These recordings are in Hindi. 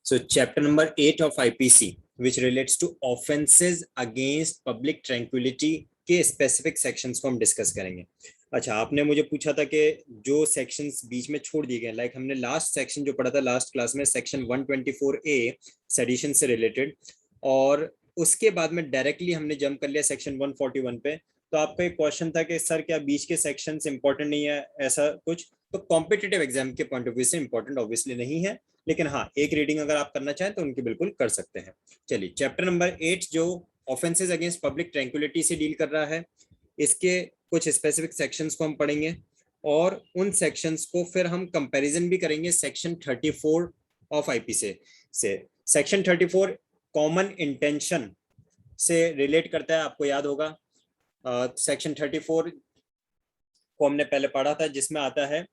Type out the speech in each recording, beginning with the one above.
So chapter number 8 of IPC, which relates to offenses against public tranquility के स्पेसिफिक सेक्शंस को हम डिस्कस करेंगे। अच्छा, आपने मुझे पूछा था कि जो सेक्शंस बीच में छोड़ दिए गए, लाइक हमने लास्ट सेक्शन जो पढ़ा था लास्ट क्लास में, सेक्शन 124A सेडिशन से रिलेटेड, और उसके बाद में डायरेक्टली हमने जंप कर लिया सेक्शन 141 पे। तो आपका एक क्वेश्चन था कि सर क्या बीच के सेक्शंस इंपॉर्टेंट नहीं है, ऐसा कुछ? तो कॉम्पिटिटिव एग्जाम के पॉइंट ऑफ व्यू से इंपॉर्टेंट ऑब्वियसली नहीं है, लेकिन हाँ, एक रीडिंग अगर आप करना चाहें तो उनकी बिल्कुल कर सकते हैं। चलिए, चैप्टर नंबर 8 जो ऑफेंसेस अगेंस्ट पब्लिक ट्रैंक्विलिटी से डील कर रहा है, इसके कुछ स्पेसिफिक सेक्शंस को हम पढ़ेंगे और उन सेक्शंस को फिर हम कंपैरिजन भी करेंगे सेक्शन 34 ऑफ आईपीसी से। सेक्शन 34 कॉमन इंटेंशन से रिलेट करता है, आपको याद होगा। सेक्शन 34 को हमने पहले पढ़ा था, जिसमें आता है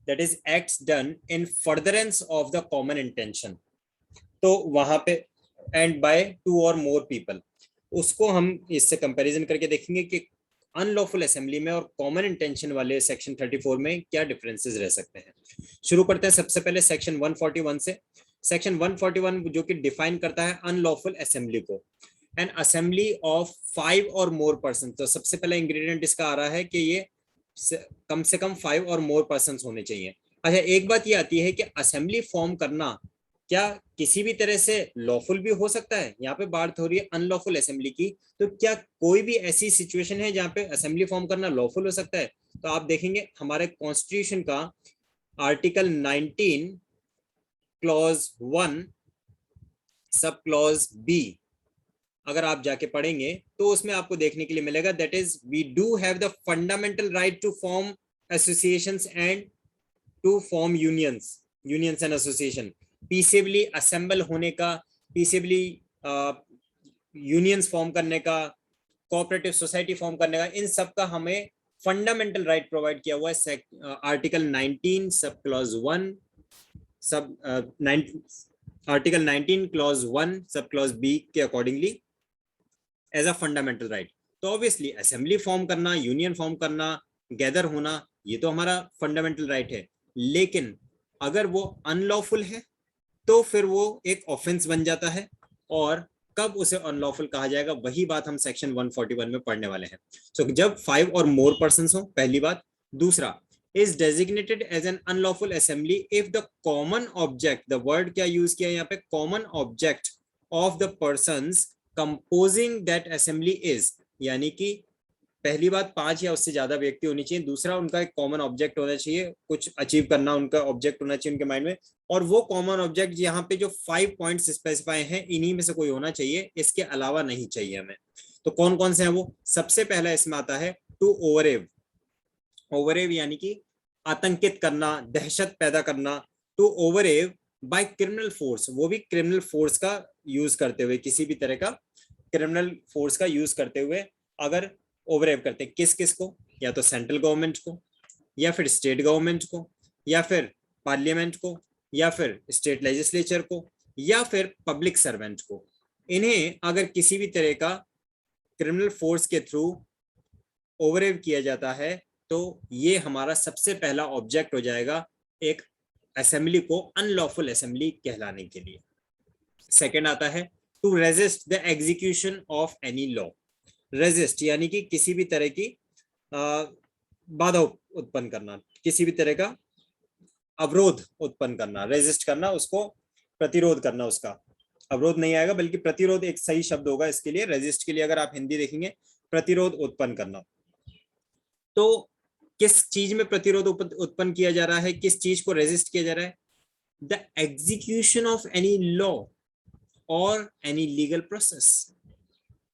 that is acts done in furtherance of the common intention। तो वहां पे and by two or more people, उसको हम इससे कंपैरिजन करके देखेंगे कि अनलॉफुल असेंबली में और कॉमन इंटेंशन वाले सेक्शन 34 में क्या डिफरेंसेस रह सकते हैं। शुरू करते हैं सबसे पहले सेक्शन 141 से। सेक्शन 141 जो कि डिफाइन करता है अनलॉफुल असेंबली को, एन असेंबली ऑफ 5 और मोर पर्सन। तो सबसे पहला इंग्रेडिएंट इसका आ रहा है कि ये कम से कम 5 और मोर पर्सन होने चाहिए। अच्छा, एक बात ये आती है कि असेंबली फॉर्म करना क्या किसी भी तरह से लॉफुल भी हो सकता है? यहाँ पे बात हो रही है अनलॉफुल असेंबली की, तो क्या कोई भी ऐसी सिचुएशन है जहाँ पे असेंबली फॉर्म करना लॉफुल हो सकता है? तो आप देखेंगे हमारे कॉन्स्टिट्यूशन का article 19 clause 1 sub clause B अगर आप जाके पढ़ेंगे तो उसमें आपको देखने के लिए मिलेगा that is we do have the fundamental right to form associations and to form unions and association, peacefully assemble होने का, पीसफुली यूनियंस फॉर्म करने का, कोऑपरेटिव सोसाइटी फॉर्म करने का, इन सब का हमें फंडामेंटल राइट प्रोवाइड किया हुआ है article 19 sub clause 1 sub article 19 clause 1 sub clause B के accordingly as a fundamental right. तो ऑब्वियसली असेंबली फॉर्म करना, यूनियन फॉर्म करना, गैदर होना, ये तो हमारा फंडामेंटल राइट है, लेकिन अगर वो अनलॉफुल है तो फिर वो एक ऑफेंस बन जाता है, और कब उसे अनलॉफुल कहा जाएगा वही बात हम सेक्शन 141 में पढ़ने वाले हैं। सो जब 5 और मोर पर्संस हो, पहली बात। दूसरा, is designated as an unlawful assembly if the common object, the word क्या यूज किया यहाँ पे, common object of the persons composing that assembly is, यानी कि पहली बात 5 या उससे ज्यादा व्यक्ति होनी चाहिए। दूसरा, उनका एक कॉमन ऑब्जेक्ट होना चाहिए, कुछ अचीव करना उनका ऑब्जेक्ट होना चाहिए उनके माइंड में, और वो कॉमन ऑब्जेक्ट यहाँ पे जो 5 पॉइंट्स स्पेसिफाई हैं इन्हीं में से कोई होना चाहिए, इसके अलावा नहीं चाहिए हमें। तो कौन कौन से हैं वो? सबसे पहला इसमें आता है टू ओवरएव। ओवरएव यानी कि आतंकित करना, दहशत पैदा करना। टू ओवरएव बाय क्रिमिनल फोर्स, वो भी क्रिमिनल फोर्स का यूज करते हुए, किसी भी तरह का क्रिमिनल फोर्स का यूज करते हुए अगर ओवरएव करते हैं, किस किस को? या तो सेंट्रल गवर्नमेंट को, या फिर स्टेट गवर्नमेंट को, या फिर पार्लियामेंट को, या फिर स्टेट लेजिस्लेचर को, या फिर पब्लिक सर्वेंट को। इन्हें अगर किसी भी तरह का क्रिमिनल फोर्स के थ्रू ओवरएव किया जाता है तो ये हमारा सबसे पहला ऑब्जेक्ट हो जाएगा एक असेंबली को अनलॉफुल असेंबली कहलाने के लिए। सेकेंड आता है to resist the execution of any law. Resist यानी कि किसी भी तरह की बाधा उत्पन्न करना, किसी भी तरह का अवरोध उत्पन्न करना। रेजिस्ट करना, उसको प्रतिरोध करना, उसका अवरोध नहीं आएगा बल्कि प्रतिरोध एक सही शब्द होगा इसके लिए। रेजिस्ट के लिए अगर आप हिंदी देखेंगे, प्रतिरोध उत्पन्न करना। तो किस चीज में प्रतिरोध उत्पन्न किया जा रहा है, किस चीज को रेजिस्ट किया जा रहा है? The execution of any law और एनी लीगल प्रोसेस।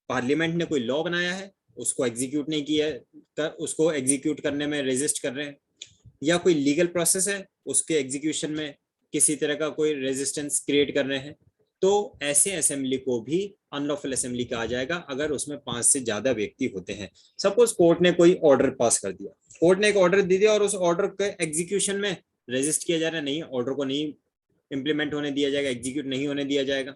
पार्लियामेंट ने कोई लॉ बनाया है, उसको एग्जीक्यूट नहीं किया, उसको एग्जीक्यूट करने में रेजिस्ट कर रहे हैं, या कोई लीगल प्रोसेस है उसके एग्जीक्यूशन में किसी तरह का कोई रेजिस्टेंस क्रिएट कर रहे हैं, तो ऐसे असेंबली को भी अनलॉफुल असेंबली कहा जाएगा अगर उसमें 5 से ज्यादा व्यक्ति होते हैं। सपोज कोर्ट ने कोई ऑर्डर पास कर दिया, कोर्ट ने एक ऑर्डर दे दिया और उस ऑर्डर के एग्जीक्यूशन में रेजिस्ट किया जा रहा है, नहीं, ऑर्डर को नहीं इंप्लीमेंट होने दिया जाएगा, एग्जीक्यूट नहीं होने दिया जाएगा,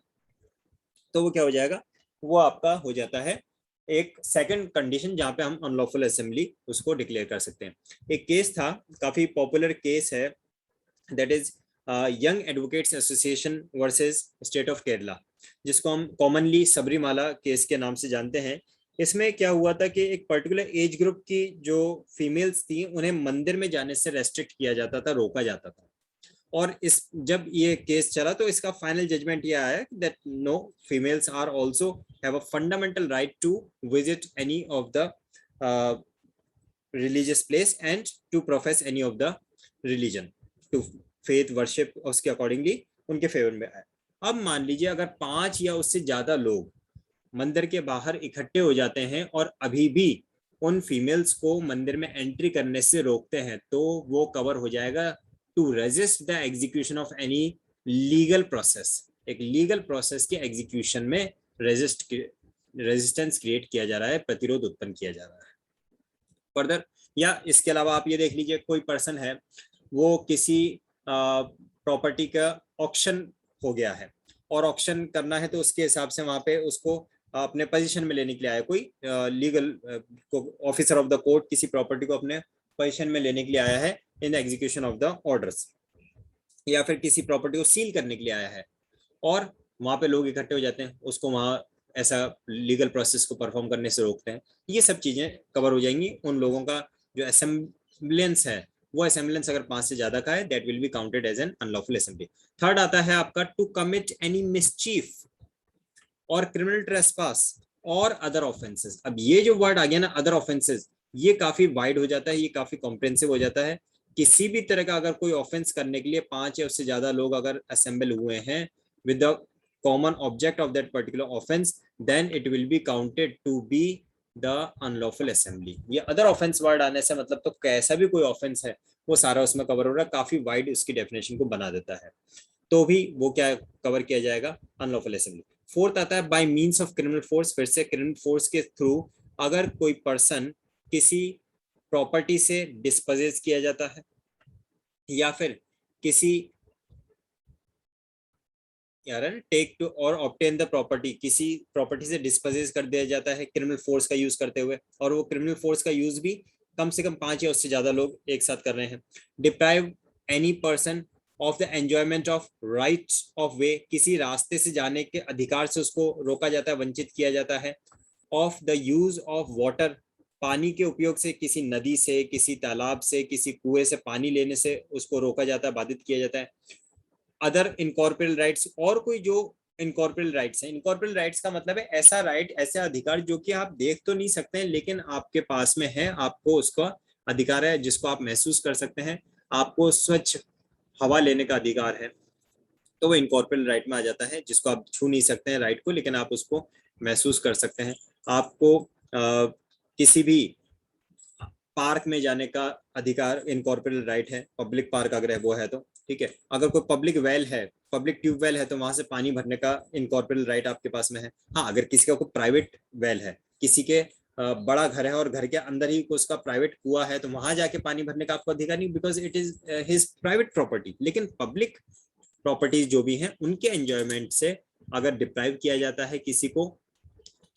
तो वो क्या हो जाएगा? वो आपका हो जाता है एक सेकंड कंडीशन जहां पे हम अनलॉफुल असेंबली उसको डिक्लेयर कर सकते हैं। एक केस था, काफी पॉपुलर केस है, that is young advocates association versus state of Kerala, जिसको हम कॉमनली सबरीमाला केस के नाम से जानते हैं। इसमें क्या हुआ था कि एक पर्टिकुलर एज ग्रुप की जो फीमेल्स थी उन्हें मंदिर में जाने से रेस्ट्रिक्ट किया जाता था, रोका जाता था। और इस जब ये केस चला तो इसका फाइनल जजमेंट ये आया that no, females are also have a fundamental right to visit any of the religious place and to profess any of the religion, to faith worship, उसके अकॉर्डिंगली उनके फेवर में आया। अब मान लीजिए अगर 5 या उससे ज्यादा लोग मंदिर के बाहर इकट्ठे हो जाते हैं और अभी भी उन फीमेल्स को मंदिर में एंट्री करने से रोकते हैं, तो वो कवर हो जाएगा to resist the execution of any legal process. एक लीगल प्रोसेस के एग्जीक्यूशन में रेजिस्टेंस क्रिएट किया जा रहा है, प्रतिरोध उत्पन्न किया जा रहा है फर्दर। या इसके अलावा आप ये देख लीजिए, कोई पर्सन है वो किसी प्रॉपर्टी का ऑक्शन हो गया है और ऑक्शन करना है, तो उसके हिसाब से वहां पे उसको अपने पोजीशन में लेने के लिए आया कोई legal officer of the court, किसी प्रॉपर्टी को अपने पोजीशन में लेने के लिए आया है in execution of the orders, या फिर किसी प्रॉपर्टी को सील करने के लिए आया है और वहां पे लोग इकट्ठे हो जाते हैं, उसको वहां ऐसा लीगल प्रोसेस को परफॉर्म करने से रोकते हैं। ये सब चीजें कवर हो जाएंगी। उन लोगों का जो असेंबलेंस है, वो असेंबलेंस अगर 5 से ज्यादा का है, that will be counted as an unlawful assembly. Third आता है आपका टू कमिट एनी मिसचीफ और क्रिमिनल ट्रेसपास और अदर ऑफेंसेस। अब ये जो वर्ड आ गया ना, अदर ऑफेंसेस, ये काफी वाइड हो जाता है, ये काफी कॉम्प्रिहेंसिव हो जाता है। किसी भी तरह का अगर कोई ऑफेंस करने के लिए 5 या उससे ज्यादा लोग अगर असेंबल हुए हैं with the common object of that particular offence, then it will be counted to be the unlawful assembly. ये अदर ऑफेंस वर्ड आने से मतलब तो कैसा भी कोई ऑफेंस है वो सारा उसमें कवर हो रहा है, काफी वाइड उसकी डेफिनेशन को बना देता है, तो भी वो क्या कवर किया जाएगा, अनलॉफुल असेंबली। फोर्थ आता है by means of criminal force. फिर से क्रिमिनल फोर्स के थ्रू अगर कोई पर्सन किसी प्रॉपर्टी से डिस्पोजेस किया जाता है या फिर किसी टेक टू और ऑब्टेन द प्रॉपर्टी, किसी प्रॉपर्टी से डिस्पोजेस कर दिया जाता है क्रिमिनल फोर्स का यूज करते हुए, और वो क्रिमिनल फोर्स का यूज भी कम से कम 5 या उससे ज्यादा लोग एक साथ कर रहे हैं। Deprive any person of the enjoyment of rights of वे, किसी रास्ते से जाने के अधिकार से उसको रोका जाता है, वंचित किया जाता है। Of the use of water, पानी के उपयोग से, किसी नदी से, किसी तालाब से, किसी कुएं से पानी लेने से उसको रोका जाता है, बाधित किया जाता है। अदर इनकॉर्पोरेट राइट्स, और कोई जो इनकॉर्पोरेट राइट्स है, इनकॉर्पोरेट राइट्स का मतलब है ऐसा राइट, ऐसे अधिकार जो कि आप देख तो नहीं सकते हैं लेकिन आपके पास में है, आपको उसका अधिकार है, जिसको आप महसूस कर सकते हैं। आपको स्वच्छ हवा लेने का अधिकार है, तो वो इनकॉर्पोरेट राइट में आ जाता है, जिसको आप छू नहीं सकते हैं राइट को, लेकिन आप उसको महसूस कर सकते हैं। आपको किसी भी पार्क में जाने का अधिकार इनकॉर्पोरेट राइट है, पब्लिक पार्क अगर वो है तो, ठीक है। अगर कोई पब्लिक वेल है, पब्लिक ट्यूबवेल है, तो वहां से पानी भरने का इनकॉर्पोरेट राइट आपके पास में है। हाँ, अगर किसी का कोई प्राइवेट वेल है, किसी के बड़ा घर है और घर के अंदर ही उसका प्राइवेट कुआ है, तो वहां जाके पानी भरने का आपको अधिकार नहीं, because it is his private property. लेकिन पब्लिक प्रॉपर्टीज जो भी हैं उनके एंजॉयमेंट से अगर डिप्राइव किया जाता है किसी को,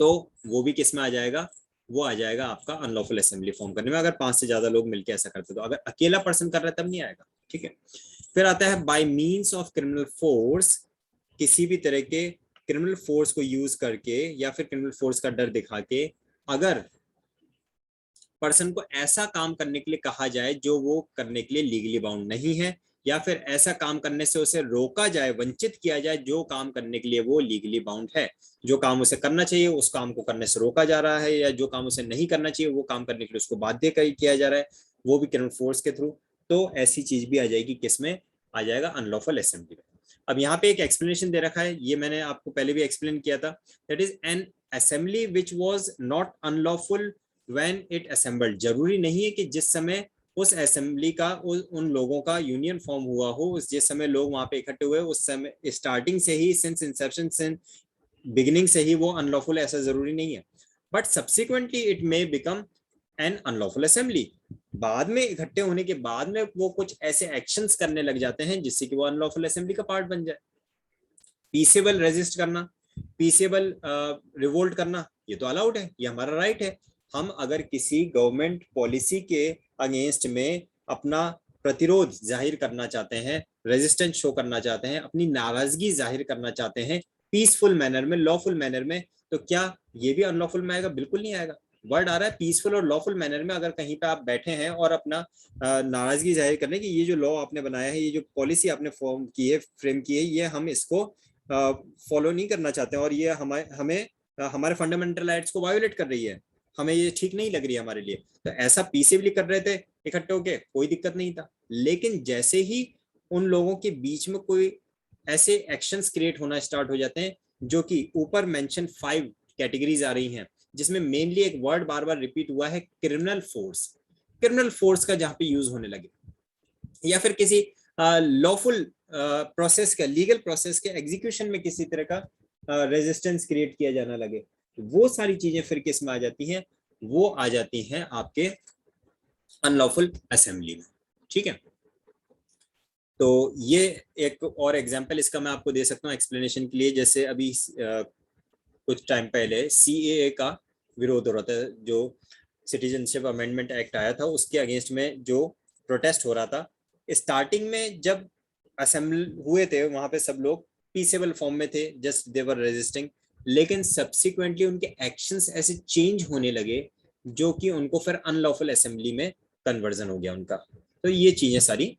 तो वो भी किस में आ जाएगा, वो आ जाएगा आपका अनलॉफुल असेंबली फॉर्म करने में, अगर 5 से ज्यादा लोग मिलकर ऐसा करते तो। अगर अकेला पर्सन कर रहा है तब नहीं आएगा, ठीक है। फिर आता है by means of criminal force, किसी भी तरह के क्रिमिनल फोर्स को यूज करके या फिर क्रिमिनल फोर्स का डर दिखा के अगर पर्सन को ऐसा काम करने के लिए कहा जाए जो वो करने के लिए लीगली बाउंड नहीं है, या फिर ऐसा काम करने से उसे रोका जाए, वंचित किया जाए जो काम करने के लिए वो लीगली बाउंड है। जो काम उसे करना चाहिए उस काम को करने से रोका जा रहा है, या जो काम उसे नहीं करना चाहिए वो काम करने के लिए उसको बाध्य किया जा रहा है, वो भी क्रिमिनल फोर्स के थ्रू। तो ऐसी चीज भी आ जाएगी, किसमें आ जाएगा, अनलॉफुल असेंबली में। अब यहाँ पे एक एक्सप्लेनेशन दे रखा है, ये मैंने आपको पहले भी एक्सप्लेन किया था, that is an assembly which was not unlawful when it assembled. जरूरी नहीं है कि जिस समय उस असेंबली का उन लोगों का यूनियन फॉर्म हुआ हो, उस जिस समय लोग वहां पे इकट्ठे हुए उस समय स्टार्टिंग से ही, सिंस इंसेप्शन, सिंस बिगिनिंग से ही वो अनलॉफुल, ऐसा जरूरी नहीं है। But subsequently it may become an unlawful assembly. बाद में इकट्ठे होने के बाद में वो कुछ ऐसे एक्शंस करने लग जाते हैं जिससे कि वो अनलॉफुल असेंबली का पार्ट बन जाए। पीसेबल रेजिस्ट करना, पीसेबल रिवोल्ट करना, ये तो अलाउड है, ये हमारा राइट है। हम अगर किसी गवर्नमेंट पॉलिसी के अगेंस्ट में अपना प्रतिरोध जाहिर करना चाहते हैं, रेजिस्टेंस शो करना चाहते हैं, अपनी नाराजगी जाहिर करना चाहते हैं पीसफुल मैनर में, लॉफुल मैनर में, तो क्या ये भी अनलॉफुल में आएगा? बिल्कुल नहीं आएगा। वर्ड आ रहा है पीसफुल और लॉफुल मैनर में। अगर कहीं पे आप बैठे हैं और अपना नाराजगी जाहिर करने की, ये जो लॉ आपने बनाया है, ये जो पॉलिसी आपने फॉर्म की है, फ्रेम की है, ये हम इसको फॉलो नहीं करना चाहते हैं और ये हमें हमारे फंडामेंटल राइट्स को वायोलेट कर रही है, हमें ये ठीक नहीं लग रही है हमारे लिए, तो ऐसा पीसफुली कर रहे थे इकट्ठे होके, कोई दिक्कत नहीं था। लेकिन जैसे ही उन लोगों के बीच में कोई ऐसे एक्शंस क्रिएट होना स्टार्ट हो जाते हैं, जो कि ऊपर मेंशन 5 कैटेगरीज आ रही हैं, जिसमें मेनली एक वर्ड बार बार रिपीट हुआ है, क्रिमिनल फोर्स। क्रिमिनल फोर्स का जहां पे यूज होने लगे, या फिर किसी लॉफुल प्रोसेस का, लीगल प्रोसेस के एग्जीक्यूशन में किसी तरह का रेजिस्टेंस क्रिएट किया जाना लगे, वो सारी चीजें फिर किस में आ जाती हैं? वो आ जाती हैं आपके अनलॉफुल असेंबली में। ठीक है, तो ये एक और एग्जांपल इसका मैं आपको दे सकता हूँ एक्सप्लेनेशन के लिए। जैसे अभी कुछ टाइम पहले CAA का विरोध हो रहा था, जो सिटीजनशिप अमेंडमेंट एक्ट आया था, उसके अगेंस्ट में जो प्रोटेस्ट हो रहा था। स्टार्टिंग में जब असेंबल हुए थे, वहां पे सब लोग पीसेबल फॉर्म में थे, जस्ट दे वर रेजिस्टिंग। लेकिन सब्सिक्वेंटली उनके एक्शंस ऐसे चेंज होने लगे, जो कि उनको फिर अनलॉफुल असेंबली में कन्वर्जन हो गया उनका। तो ये चीजें सारी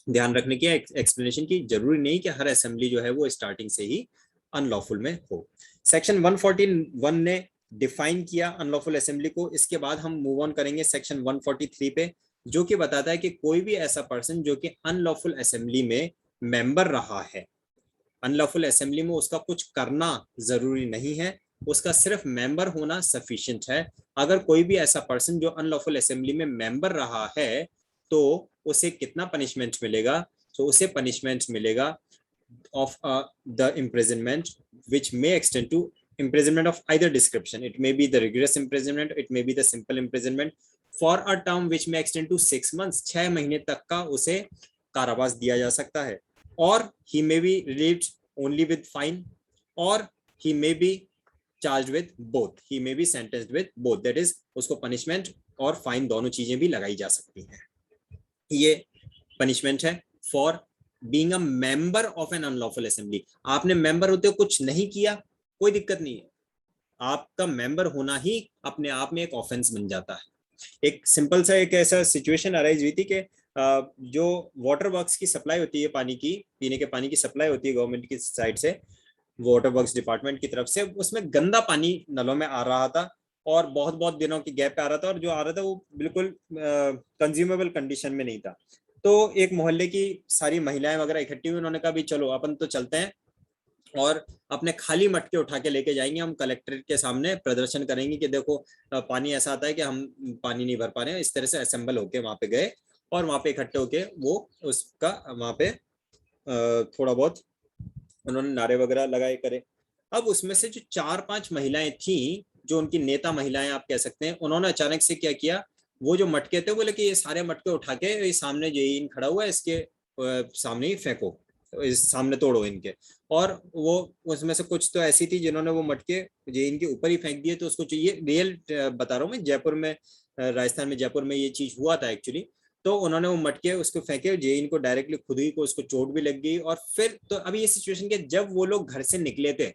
ध्यान रखने की, एक्सप्लेनेशन की। जरूरी नहीं कि हर असेंबली जो है वो स्टार्टिंग से ही अनलॉफुल में हो। सेक्शन 141 ने डिफाइन किया अनलॉफुल असेंबली को। इसके बाद हम मूव ऑन करेंगे सेक्शन 143 पे, जो कि बताता है कि कोई भी ऐसा पर्सन जो कि अनलॉफुल असेंबली में मेंबर रहा है, अनलॉफुल असेंबली में उसका कुछ करना जरूरी नहीं है, उसका सिर्फ मेंबर होना सफिशिएंट है। अगर कोई भी ऐसा पर्सन जो अनलॉफुल असेंबली में मेंबर रहा है, तो उसे कितना पनिशमेंट मिलेगा? तो उसे पनिशमेंट मिलेगा of the imprisonment, which may extend to imprisonment of either description. It may be the rigorous imprisonment, it may be the simple imprisonment, for a term which may extend to 6 months, 6 महीने तक का उसे कारावास दिया जा सकता है। और he may be relieved only with fine, or he may be charged with both, he may be sentenced with both, that is उसको पनिशमेंट और फाइन दोनों चीजें भी लगाई जा सकती हैं। ये पनिशमेंट है for being a member of an unlawful assembly. आपने मेंबर होते कुछ नहीं किया, कोई दिक्कत नहीं है, आपका मेंबर होना ही अपने आप में एक ऑफेंस बन जाता है। एक सिंपल सा एक ऐसा सिचुएशन अराइज हुई थी कि जो वाटर वर्क्स की सप्लाई होती है, पानी की, पीने के पानी की सप्लाई होती है गवर्नमेंट की साइड से, वाटर वर्क्स डिपार्टमेंट की तरफ से, उसमें गंदा पानी नलों में आ रहा था और बहुत बहुत दिनों की गैप पे आ रहा था, और जो आ रहा था वो बिल्कुल कंज्यूमेबल कंडीशन में नहीं था। तो एक मोहल्ले की सारी महिलाएं वगैरह इकट्ठी हुई, उन्होंने कहा भी चलो अपन तो चलते हैं और अपने खाली मटके उठा के लेके जाएंगे, हम कलेक्ट्रेट के सामने प्रदर्शन करेंगे कि देखो पानी ऐसा आता है कि हम पानी नहीं भर पा रहे हैं। इस तरह से असेंबल होके वहां पे गए और वहां पे इकट्ठे होके वो उसका वहां पे थोड़ा बहुत उन्होंने नारे वगैरह लगाए करे। अब उसमें से जो 4-5 महिलाएं थी, जो उनकी नेता महिलाएं आप कह सकते हैं, उन्होंने अचानक से क्या किया, वो जो मटके थे, बोले कि ये सारे मटके उठा के ये सामने जेईन खड़ा हुआ है, इसके सामने ही फेंको, इस सामने तोड़ो इनके। और वो उसमें से कुछ तो ऐसी थी जिन्होंने वो मटके जेईन के ऊपर ही फेंक दिए। तो उसको चाहिए, रियल बता रहा हूँ मैं, जयपुर में, राजस्थान में जयपुर में ये चीज हुआ था एक्चुअली। तो उन्होंने वो मटके उसको फेंके, जेईन को डायरेक्टली खुद ही को उसको चोट भी लग गई। और फिर तो अभी ये सिचुएशन के, जब वो लोग घर से निकले थे,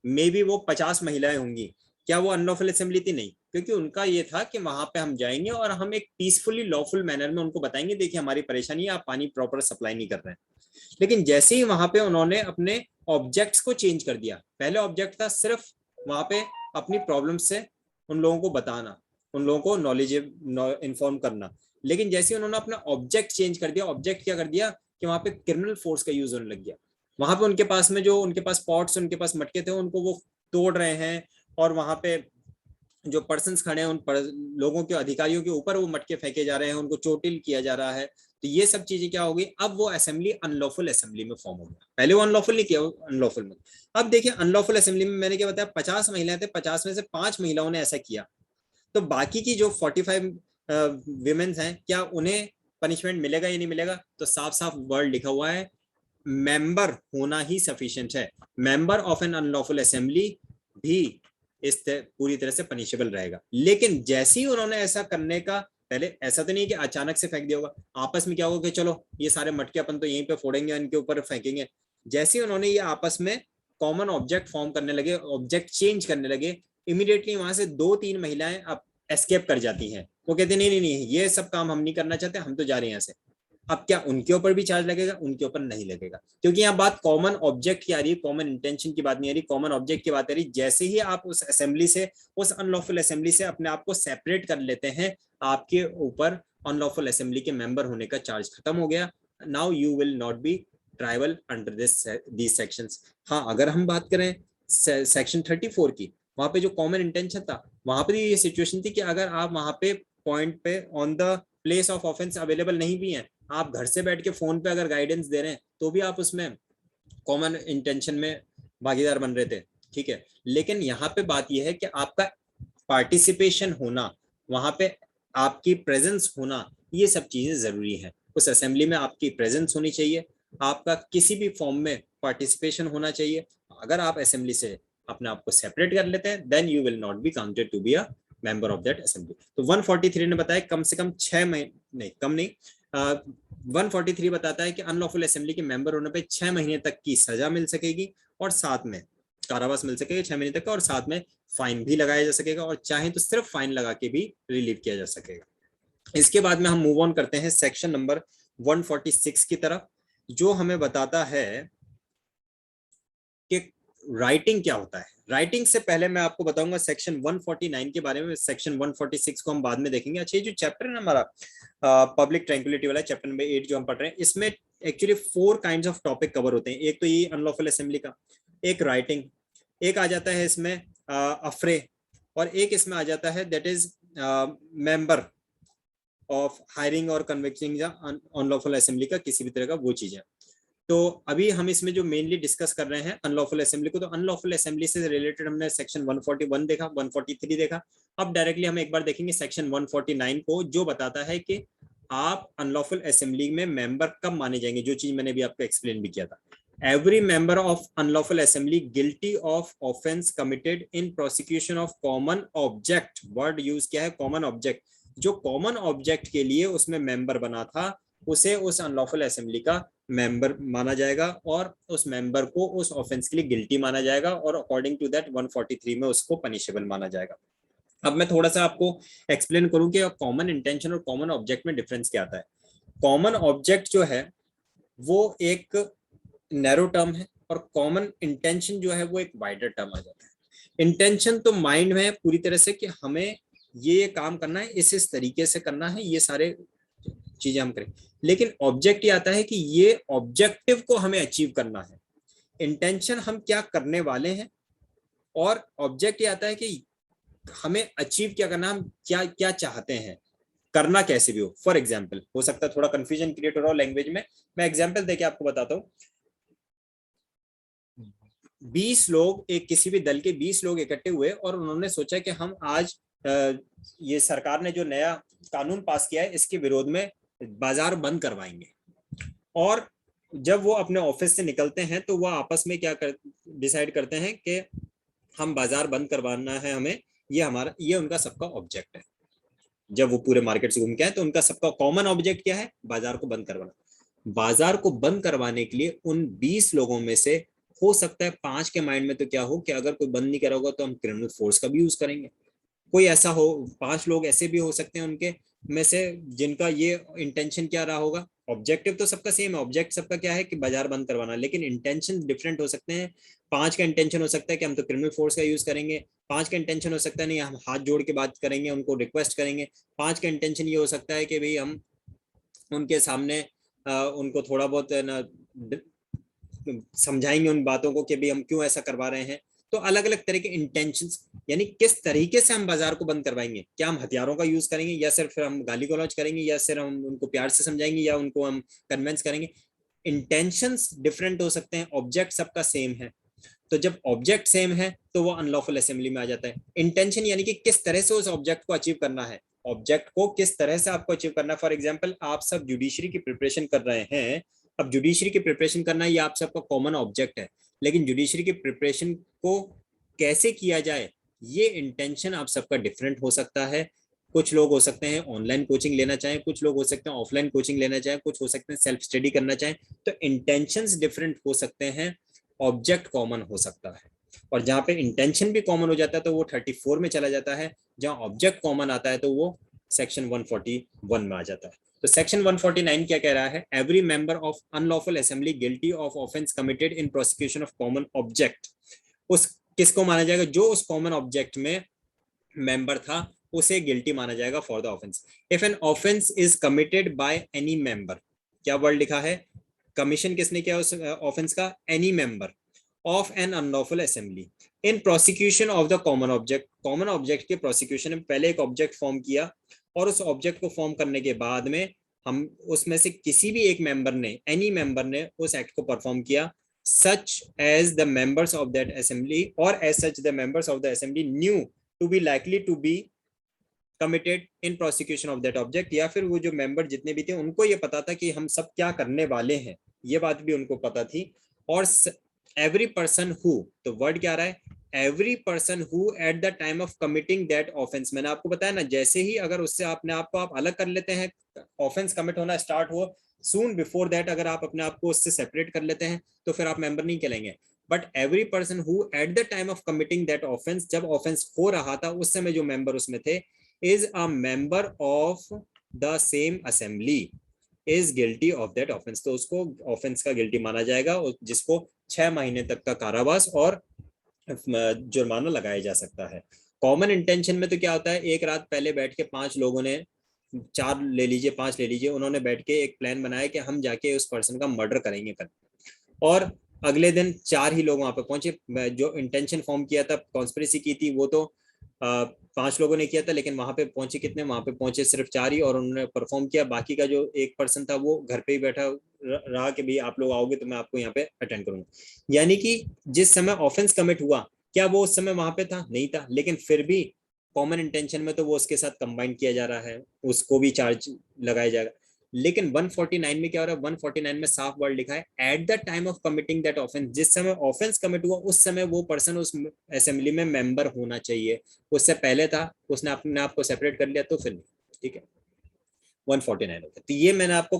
मे बी वो 50 महिलाएं होंगी, क्या वो अनलॉफुल असेंबली थी? नहीं, क्योंकि उनका ये था कि वहां पे हम जाएंगे और हम एक पीसफुली लॉफुल मैनर में उनको बताएंगे, देखिए हमारी परेशानी है, आप पानी प्रॉपर सप्लाई नहीं कर रहे हैं। लेकिन जैसे ही वहां पे उन्होंने अपने ऑब्जेक्ट्स को चेंज कर दिया, पहले ऑब्जेक्ट था सिर्फ वहां पे अपनी प्रॉब्लम से उन लोगों को बताना, उन लोगों को नॉलेज इन्फॉर्म करना। लेकिन जैसे उन्होंने अपना ऑब्जेक्ट चेंज कर दिया, ऑब्जेक्ट क्या कर दिया कि वहां पे क्रिमिनल फोर्स का यूज होने लग गया। वहां पे उनके पास में जो उनके पास पॉट्स, उनके पास मटके थे, उनको वो तोड़ रहे हैं, और वहां पे जो पर्सन्स खड़े हैं, उन लोगों के, अधिकारियों के ऊपर वो मटके फेंके जा रहे हैं, उनको चोटिल किया जा रहा है। तो ये सब चीजें क्या होगी, अब वो असेंबली अनलॉफुल असेंबली में फॉर्म हो गया। पहले वो अनलॉफुल नहीं किया, अनलॉफुल में। अब देखिए अनलॉफुल असेंबली में मैंने क्या बताया, 50 महिलाएं थे, 50 में से 5 महिलाओं ने ऐसा किया। तो बाकी की जो 45 विमेन्स हैं, क्या उन्हें पनिशमेंट मिलेगा या नहीं मिलेगा? तो साफ साफ वर्ड लिखा हुआ है, मेंबर होना ही सफिशिएंट है। Member of an unlawful assembly भी इस पूरी तरह से पनिशेबल रहेगा। लेकिन जैसे ही उन्होंने ऐसा करने का पहले ऐसा तो नहीं है कि अचानक से फेंक दिया होगा, आपस में क्या होगा कि चलो ये सारे मटके अपन तो यहीं पे फोड़ेंगे, इनके ऊपर फेंकेंगे। जैसे ही उन्होंने ये आपस में कॉमन ऑब्जेक्ट फॉर्म करने लगे, ऑब्जेक्ट चेंज करने लगे, इमीडिएटली वहां से 2-3 महिलाएं अब एस्केप कर जाती हैं। वो कहते नहीं नहीं नहीं, ये सब काम हम नहीं करना चाहते, हम तो जा रहे हैं यहाँ से। अब क्या उनके ऊपर भी चार्ज लगेगा? उनके ऊपर नहीं लगेगा, क्योंकि यहाँ बात कॉमन ऑब्जेक्ट की आ रही है, कॉमन इंटेंशन की बात नहीं आ रही, कॉमन ऑब्जेक्ट की बात आ रही। जैसे ही आप उस असेंबली से, उस अनलॉफुल असेंबली से अपने आप को सेपरेट कर लेते हैं, आपके ऊपर अनलॉफुल असेंबली के मेंबर होने का चार्ज खत्म हो गया। Now you will not B tribal under this sections. हाँ, अगर हम बात करें सेक्शन 34 की, वहां पे जो कॉमन इंटेंशन था, वहां पे ये सिचुएशन थी कि अगर आप वहां पे पॉइंट पे on the place of offence available नहीं भी हैं, आप घर से बैठ के फोन पे अगर गाइडेंस दे रहे हैं, तो भी आप उसमें कॉमन इंटेंशन में भागीदार बन रहे थे, ठीक है। लेकिन यहाँ पे बात यह है कि आपका पार्टिसिपेशन होना, वहां पे आपकी प्रेजेंस होना, ये सब चीजें जरूरी है। उस असेंबली में आपकी प्रेजेंस होनी चाहिए, आपका किसी भी फॉर्म में पार्टिसिपेशन होना चाहिए। अगर आप असेंबली से अपने आप को सेपरेट कर लेते हैं, then you will not be counted to be a member of that assembly. तो 143 ने बताया कम से कम 6 महीने, नहीं कम नहीं, 143 बताता है कि अनलॉफुल असेंबली के मेंबर होने पे 6 महीने तक की सजा मिल सकेगी, और साथ में कारावास मिल सकेगा 6 महीने तक का, और साथ में फाइन भी लगाया जा सकेगा, और चाहे तो सिर्फ फाइन लगा के भी रिलीव किया जा सकेगा। इसके बाद में हम मूव ऑन करते हैं सेक्शन नंबर 146 की तरफ, जो हमें बताता है कि राइटिंग क्या होता है। राइटिंग से पहले मैं आपको बताऊंगा सेक्शन 149 के बारे में, सेक्शन 146 को हम बाद में देखेंगे। अच्छा, ये जो चैप्टर है ना हमारा पब्लिक ट्रैंक्विलिटी वाला, चैप्टर नंबर 8 जो हम पढ़ रहे हैं, इसमें actually 4 kinds of topic cover होते हैं। एक तो ये अनलॉफुल असेंबली का, एक राइटिंग, एक आ जाता है इसमें अफ्रे, और एक इसमें आ जाता है that is member of hiring और कन्विक्टिंग अनलॉफुल असेंबली का किसी भी तरह का, वो चीज है। तो अभी हम इसमें जो मेनली डिस्कस कर रहे हैं अनलॉफुल असेंबली को, तो अनलॉफुल असेंबली से रिलेटेड हमने सेक्शन 141 देखा, 143 देखा। अब डायरेक्टली हम एक बार देखेंगे सेक्शन 149 को, जो बताता है कि आप अनलॉफुल असेंबली में मेंबर कब माने जाएंगे, जो चीज मैंने भी आपको एक्सप्लेन भी किया था। Every member of unlawful assembly guilty of offence committed in prosecution of common object, word use किया है कॉमन ऑब्जेक्ट, जो कॉमन ऑब्जेक्ट के लिए उसमें मेंबर बना था, उसे उस अनलॉफुल असेंबली का मेंबर माना जाएगा, और उस मेंबर को उस ऑफेंस के लिए गिल्टी माना जाएगा, और अकॉर्डिंग टू दैट 143 में उसको पनिशेबल माना जाएगा। अब मैं थोड़ा सा आपको एक्सप्लेन करूं कि कॉमन इंटेंशन और कॉमन ऑब्जेक्ट में डिफरेंस क्या आता है। कॉमन ऑब्जेक्ट जो है वो एक नैरो टर्म है, और कॉमन इंटेंशन जो है वो एक वाइडर टर्म आ जाता है। इंटेंशन तो माइंड में है पूरी तरह से कि हमें ये काम करना है, इस तरीके से करना है, ये सारे चीजें हम करें। लेकिन ऑब्जेक्ट ये आता है कि ये ऑब्जेक्टिव को हमें अचीव करना है। इंटेंशन हम क्या करने वाले हैं, और ऑब्जेक्ट ये आता है कि हमें अचीव क्या करना, हम क्या क्या चाहते हैं, करना कैसे भी हो। फॉर एग्जाम्पल, हो सकता है थोड़ा कंफ्यूजन क्रिएट हो रहा हो लैंग्वेज में, मैं एग्जाम्पल देके आपको बताता हूँ। 20 लोग, एक किसी भी दल के 20 लोग इकट्ठे हुए, और उन्होंने सोचा कि हम आज ये सरकार ने जो नया कानून पास किया है, इसके विरोध में बाजार बंद करवाएंगे। और जब वो अपने ऑफिस से निकलते हैं, तो वो आपस में क्या डिसाइड करते हैं कि हम बाजार बंद करवाना है हमें, ये उनका सबका ऑब्जेक्ट है। जब वो पूरे मार्केट से घूम के आए, तो उनका सबका कॉमन ऑब्जेक्ट क्या है, बाजार को बंद करवाना। बाजार को बंद करवाने के लिए उन 20 लोगों में से हो सकता है 5 के माइंड में तो क्या हो कि अगर कोई बंद नहीं करा होगा तो हम क्रिमिनल फोर्स का भी यूज करेंगे। कोई ऐसा हो, 5 लोग ऐसे भी हो सकते हैं उनके में से जिनका ये इंटेंशन क्या रहा होगा। ऑब्जेक्टिव तो सबका सेम है, ऑब्जेक्ट सबका क्या है कि बाजार बंद करवाना, लेकिन इंटेंशन डिफरेंट हो सकते हैं। 5 का इंटेंशन हो सकता है कि हम तो क्रिमिनल फोर्स का यूज करेंगे। 5 का इंटेंशन हो सकता है नहीं, हम हाथ जोड़ के बात करेंगे, उनको रिक्वेस्ट करेंगे। 5 का इंटेंशन ये हो सकता है कि भाई हम उनके सामने उनको थोड़ा बहुत ना समझाएंगे उन बातों को कि भाई हम क्यों ऐसा करवा रहे हैं। तो अलग अलग तरह के इंटेंशंस, यानी किस तरीके से हम बाजार को बंद करवाएंगे, क्या हम हथियारों का यूज करेंगे, या सिर्फ हम गाली गलौज करेंगे, या सिर्फ हम उनको प्यार से समझाएंगे, या उनको हम कन्विंस करेंगे। इंटेंशंस डिफरेंट हो सकते हैं, ऑब्जेक्ट सबका सेम है। तो जब ऑब्जेक्ट सेम है तो वो अनलॉफुल असेंबली में आ जाता है। इंटेंशन यानी कि किस तरह से उस ऑब्जेक्ट को अचीव करना है, ऑब्जेक्ट को किस तरह से आपको अचीव करना है। फॉर एग्जाम्पल, आप सब जुडिशरी की प्रिपरेशन कर रहे हैं। अब जुडिशरी की प्रिपरेशन करना ये आप सबका कॉमन ऑब्जेक्ट है, लेकिन जुडिशरी की प्रिपरेशन को कैसे किया जाए, ये इंटेंशन आप सबका डिफरेंट हो सकता है। कुछ लोग हो सकते हैं ऑनलाइन कोचिंग लेना चाहें, कुछ लोग हो सकते हैं ऑफलाइन कोचिंग लेना चाहें, कुछ हो सकते हैं सेल्फ स्टडी करना चाहें। तो इंटेंशंस डिफरेंट हो सकते हैं, ऑब्जेक्ट कॉमन हो सकता है। और जहां पे इंटेंशन भी कॉमन हो जाता है तो वो 34 में चला जाता है, जहां ऑब्जेक्ट कॉमन आता है तो वो सेक्शन 141 में आ जाता है। तो सेक्शन 149 क्या कह रहा है? Every member of unlawful assembly guilty of offence committed in prosecution of common object. उस किसको माना जाएगा? जो उस कॉमन ऑब्जेक्ट में मेंबर था उसे गिल्टी माना जाएगा for the offence. If an offence is committed by any member, क्या वर्ड लिखा है? कमीशन किसने किया उस ऑफेंस का? Any member of an unlawful assembly in prosecution of the common object. Common object के प्रोसिक्यूशन में पहले एक ऑब्जेक्ट फॉर्म किया और उस ऑब्जेक्ट को फॉर्म करने के बाद में हम उसमें से किसी भी एक मेंबर ने, एनी मेंबर ने उस एक्ट को परफॉर्म किया, such as the members of that assembly or as such the members of the assembly knew to be likely to be committed in prosecution of that object। या फिर वो जो मेंबर जितने भी थे उनको ये पता था कि हम सब क्या करने वाले हैं, ये बात भी उनको पता थी। और एवरी पर्सन हु, तो वर्ड क्या आ रहा है? Every person who at the time of committing that offence. मैंने आपको बताया ना, जैसे ही अगर उससे अपने आप को आप अलग कर लेते हैं, ऑफेंस कमिट होना स्टार्ट हो, सून बिफोर दैट अगर आप अपने आप को उससे सेपरेट कर लेते हैं तो फिर आप मेंबर नहीं कहलाएंगे। But every person who at the time of committing that offence, जब ऑफेंस हो रहा था उस समय जो मेंबर उसमें थे, is a member of the same assembly is guilty of that offense। तो उसको ऑफेंस का गिल्टी माना जाएगा, जिसको 6 महीने तक का कारावास और जुर्माना लगाया जा सकता है। कॉमन इंटेंशन में तो क्या होता है? एक रात पहले बैठ के 5 लोगों ने, 4 ले लीजिए, 5 ले लीजिए, उन्होंने बैठ के एक प्लान बनाया कि हम जाके उस पर्सन का मर्डर करेंगे कल। और अगले दिन 4 ही लोग वहां पे पहुंचे। जो इंटेंशन फॉर्म किया था, कॉन्स्पिरेसी की थी, वो तो 5 लोगों ने किया था, लेकिन वहां पे पहुंचे कितने? वहां पे पहुंचे सिर्फ 4 ही, और उन्होंने परफॉर्म किया। बाकी का जो एक पर्सन था वो घर पे ही बैठा रहा कि भाई आप लोग आओगे तो मैं आपको यहाँ पे अटेंड करूंगा। यानी कि जिस समय ऑफेंस कमिट हुआ, क्या वो उस समय वहां पे था? नहीं था, लेकिन फिर भी कॉमन इंटेंशन में तो वो उसके साथ कंबाइन किया जा रहा है, उसको भी चार्ज लगाया जाएगा। लेकिन 149 में क्या हो रहा है? 149 में साफ वर्ड लिखा है eight the time of committing that offence. जिस समय ऑफेंस कमिट हुआ उस समय वो पर्सन उस असेंबली में मेंबर होना चाहिए। उससे पहले था, उसने अपने आप को सेपरेट कर लिया तो फिर नहीं। ठीक है, 149 हो गया। तो ये मैंने आपको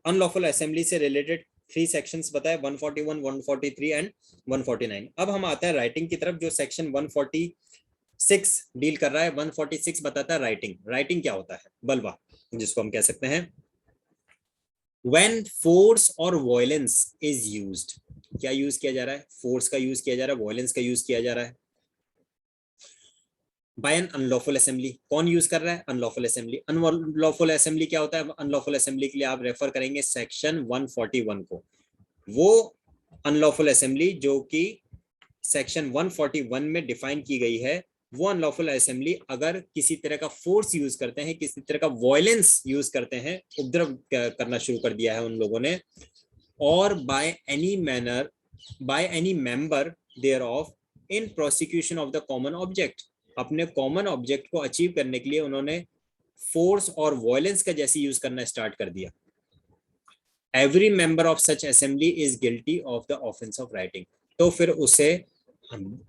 अनलॉफुल असेंबली से रिलेटेड 3 सेक्शंस बताए, 141, 143 एंड 149। अब हम आते हैं राइटिंग की तरफ, जो सेक्शन 146 डील कर रहा है। 146 बताता है राइटिंग। राइटिंग क्या होता है? बलवा, जिसको हम कह सकते हैं when force और violence is used। क्या यूज किया जा रहा है? फोर्स का यूज किया जा रहा है, वायलेंस का यूज किया जा रहा है बाय एन अनलॉफुल असेंबली। कौन यूज कर रहा है? Unlawful assembly. अनलॉफुल असेंबली क्या होता है? अनलॉफुल असेंबली के लिए आप रेफर करेंगे सेक्शन 141 को। वो अनलॉफुल असेंबली जो कि सेक्शन 141 में डिफाइन की गई है, वो अनलॉफुल असेंबली अगर किसी तरह का फोर्स यूज करते हैं, किसी तरह का वायलेंस यूज करते हैं, उपद्रव करना शुरू कर दिया है उन लोगों ने, और by any manner, by any member thereof in prosecution of the common object. अपने कॉमन ऑब्जेक्ट को अचीव करने के लिए उन्होंने फोर्स और वायलेंस का जैसे यूज करना स्टार्ट कर दिया, every member of such assembly is guilty of the offence of writing. तो फिर उसे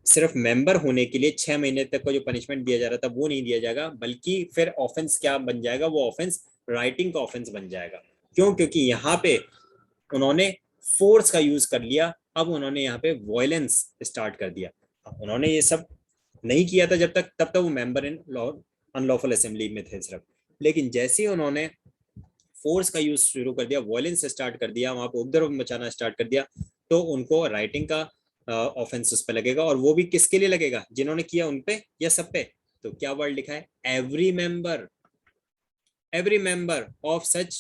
सिर्फ मेंबर होने के लिए 6 महीने तक का जो पनिशमेंट दिया जा रहा था वो नहीं दिया जाएगा, बल्कि फिर ऑफेंस क्या बन जाएगा? वो ऑफेंस राइटिंग का ऑफेंस बन जाएगा। क्यों? क्योंकि यहाँ पे उन्होंने फोर्स का यूज कर लिया, अब उन्होंने यहाँ पे वायलेंस स्टार्ट कर दिया। उन्होंने ये सब नहीं किया था जब तक, तब तक वो मेंबर इन अनलॉफुल असेंबली में थे सिर्फ। लेकिन जैसे ही उन्होंने फोर्स का यूज शुरू कर दिया, वायलेंस स्टार्ट कर दिया, वहां पर उपद्रव मचाना स्टार्ट कर दिया, तो उनको राइटिंग का ऑफेंस उस पर लगेगा। और वो भी किसके लिए लगेगा? जिन्होंने किया उन पे या सब पे? तो क्या वर्ड लिखा है? Every member, every member of such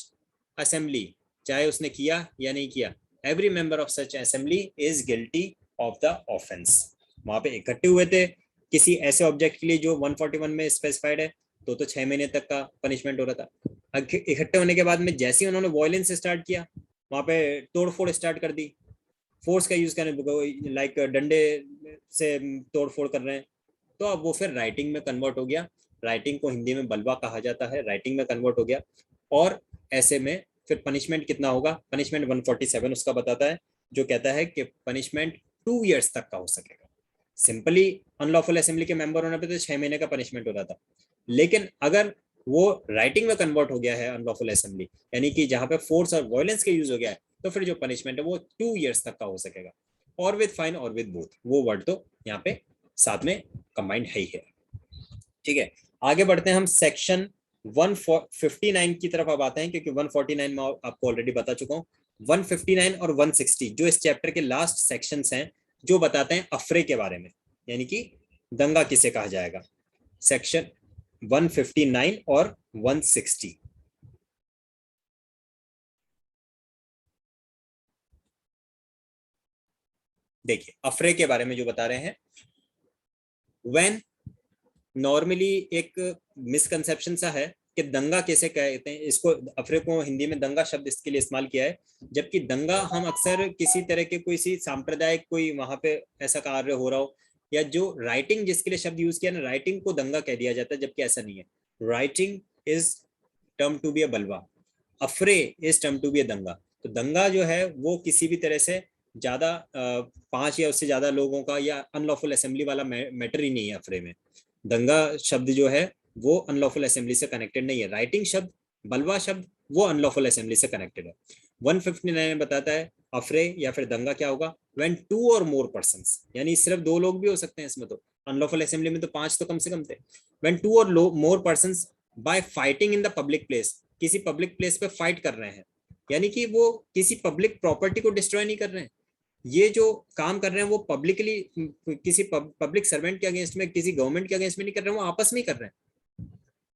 assembly, चाहे उसने किया या नहीं किया, every member of such assembly is guilty of the offence. वहां पे इकट्ठे हुए थे किसी ऐसे ऑब्जेक्ट के लिए जो 141 में स्पेसिफाइड है, तो 6 महीने तक का पनिशमेंट हो रहा था। इकट्ठे होने के बाद में जैसे ही उन्होंने वायलेंस स्टार्ट किया, वहां पे तोड़फोड़ स्टार्ट कर दी, फोर्स का यूज करने, लाइक डंडे से तोड़फोड़ कर रहे हैं, तो अब वो फिर राइटिंग में कन्वर्ट हो गया। राइटिंग को हिंदी में बलवा कहा जाता है, राइटिंग में कन्वर्ट हो गया। और ऐसे में फिर पनिशमेंट कितना होगा? पनिशमेंट 147 उसका बताता है, जो कहता है कि पनिशमेंट 2 ईयर्स तक का हो सकेगा। सिंपली अनलॉफुल असेंबली के मेंबर होने पे तो 6 महीने का पनिशमेंट हो रहा था, लेकिन अगर वो राइटिंग में कन्वर्ट हो गया है अनलॉफुल असेंबली, यानी कि जहां पे फोर्स और वायलेंस के यूज हो गया है, तो फिर जो पनिशमेंट है वो 2 years तक का हो सकेगा। और विद फाइन और विद बोथ, वो वर्ड तो यहाँ पे साथ में कंबाइंड है ही है। ठीक है, आगे बढ़ते हैं हम सेक्शन 159 की तरफ अब आते हैं, क्योंकि 149 में आपको ऑलरेडी बता चुका हूँ। 159 और 160 जो इस चैप्टर के लास्ट सेक्शंस हैं, जो बताते हैं अफरे के बारे में, यानी कि दंगा किसे कहा जाएगा। सेक्शन 159 और 160। देखिए अफरे के बारे में जो बता रहे हैं, व्हेन नॉर्मली एक मिसकंसेप्शन सा है कि दंगा कैसे कहते हैं, इसको अफरे को हिंदी में दंगा शब्द इसके लिए इस्तेमाल किया है, जबकि दंगा हम अक्सर किसी तरह के कोई सी सांप्रदायिक कोई वहां पे ऐसा कार्य हो रहा हो, या जो राइटिंग जिसके लिए शब्द यूज किया ना, राइटिंग को दंगा कह दिया जाता है, जबकि ऐसा नहीं है। Rioting is term to be a बलवा, affray is term to be a दंगा। तो दंगा जो है वो किसी भी तरह से ज्यादा 5 या उससे ज्यादा लोगों का या अनलॉफुल असेंबली वाला मैटर ही नहीं है अफरे में। दंगा शब्द जो है वो अनलॉफुल असेंबली से कनेक्टेड नहीं है। राइटिंग शब्द, बलवा शब्द, वो अनलॉफुल असेंबली से कनेक्टेड है। 159 बताता है अफरे या फिर दंगा क्या होगा, व्हेन 2 or more persons, यानी सिर्फ 2 लोग भी हो सकते हैं इसमें, तो अनलॉफुल असेंबली में तो 5 तो कम से कम थे। When 2 or more persons bye fighting in the public place, किसी पब्लिक प्लेस पे फाइट कर रहे हैं, यानी कि वो किसी पब्लिक प्रॉपर्टी को डिस्ट्रॉय नहीं कर रहे हैं। ये जो काम कर रहे हैं वो पब्लिकली किसी पब्लिक सर्वेंट के अगेंस्ट में, किसी गवर्नमेंट के अगेंस्ट में नहीं कर रहे हैं, वो आपस में ही कर रहे हैं।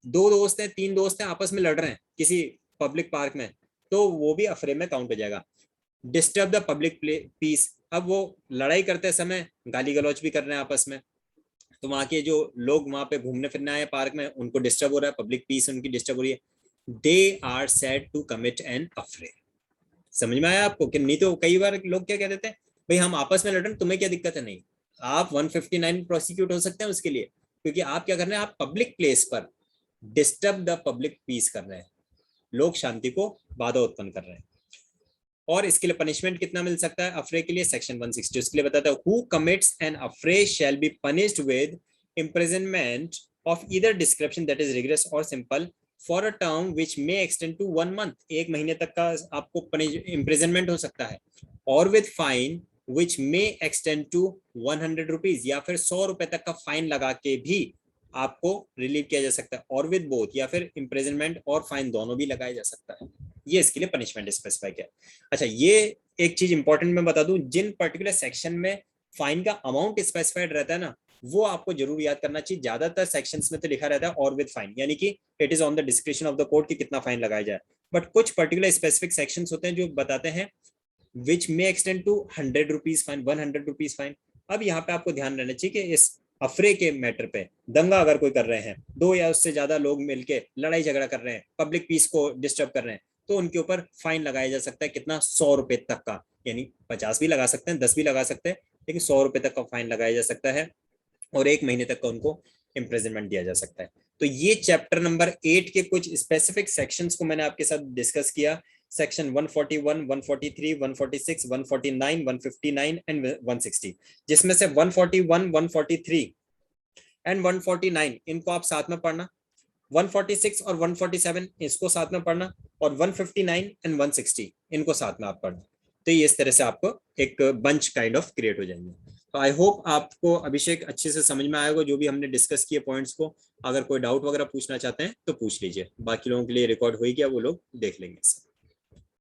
2 दोस्त हैं, 3 दोस्त हैं, आपस में लड़ रहे हैं किसी पब्लिक पार्क में, तो वो भी अफरे में काउंट हो जाएगा। डिस्टर्ब द पब्लिक पीस, अब वो लड़ाई करते समय गाली गलौज भी कर रहे हैं आपस में, तो वहां के जो लोग वहां पे घूमने फिरने आए पार्क में, उनको डिस्टर्ब हो रहा है, पब्लिक पीस उनकी डिस्टर्ब हो रही है। They are said to commit an affray. समझ में आया आपको कि नहीं? तो कई बार लोग क्या कह देते हैं, भाई हम आपस में लड़ रहे हैं, तुम्हें क्या दिक्कत है? नहीं, आप 159 प्रोसिक्यूट हो सकते हैं उसके लिए, क्योंकि आप क्या कर रहे हैं, आप पब्लिक प्लेस पर डिस्टर्ब द पब्लिक पीस कर रहे हैं, लोक शांति को बाधा उत्पन्न कर रहे हैं। और इसके लिए पनिशमेंट कितना मिल सकता है अफरे के लिए? सेक्शन 160 उसके लिए बताता है, who commits an affray shall be punished with imprisonment of either description that is rigorous or simple for a term which may extend to 1 month, 1 महीने तक का आपको imprisonment हो सकता है, और with fine which may extend to 100 rupees, या फिर 100 रुपए तक का फाइन लगा के भी आपको रिलीव किया जा सकता है, और विद बोथ, या फिर इम्प्रिजनमेंट और फाइन दोनों भी लगाया जा सकता है। ये इसके लिए पनिशमेंट स्पेसिफाई किया। अच्छा, ये एक चीज इंपॉर्टेंट मैं बता दूं, जिन पर्टिकुलर सेक्शन में फाइन का अमाउंट स्पेसिफाइड रहता है ना, वो आपको जरूर याद करना चाहिए। ज्यादातर सेक्शंस में तो लिखा रहता है और विद फाइन, यानी कि it is on the description of the court कि कितना फाइन लगाया जाए, बट कुछ पर्टिकुलर स्पेसिफिक सेक्शंस होते हैं जो बताते हैं which may extend to 100 rupees fine, 100 rupees fine. अब यहाँ पे आपको ध्यान रहना चाहिए कि इस अफरे के मैटर पे, दंगा अगर कोई कर रहे हैं, 2 या उससे ज्यादा लोग मिलके लड़ाई झगड़ा कर रहे हैं, पब्लिक पीस को डिस्टर्ब कर रहे हैं, तो उनके ऊपर फाइन लगाया जा सकता है। कितना? 100 रुपए तक का, यानी 50 भी लगा सकते हैं, 10 भी लगा सकते हैं, लेकिन 100 रुपए तक का फाइन लगाया जा सकता है, और 1 महीने तक का उनको इम्प्रिजनमेंट दिया जा सकता है। तो ये चैप्टर नंबर 8 के कुछ स्पेसिफिक सेक्शंस को मैंने आपके साथ डिस्कस किया। सेक्शन 141, 143, 146, 149, 159 एंड 160, जिसमें से 141, 143 एंड 149 इनको आप साथ में पढ़ना, 146 और 147 इसको साथ में पढ़ना, और 159 एंड 160 इनको साथ में आप पढ़ना। तो ये इस तरह से आपको एक बंच काइंड ऑफ क्रिएट हो जाएंगे। तो आई होप आपको अभिषेक अच्छे से समझ में आएगा जो भी हमने डिस्कस किए पॉइंट्स को। अगर कोई डाउट वगैरह पूछना चाहते हैं तो पूछ लीजिए, बाकी लोगों के लिए रिकॉर्ड हो ही गया, वो लोग देख लेंगे।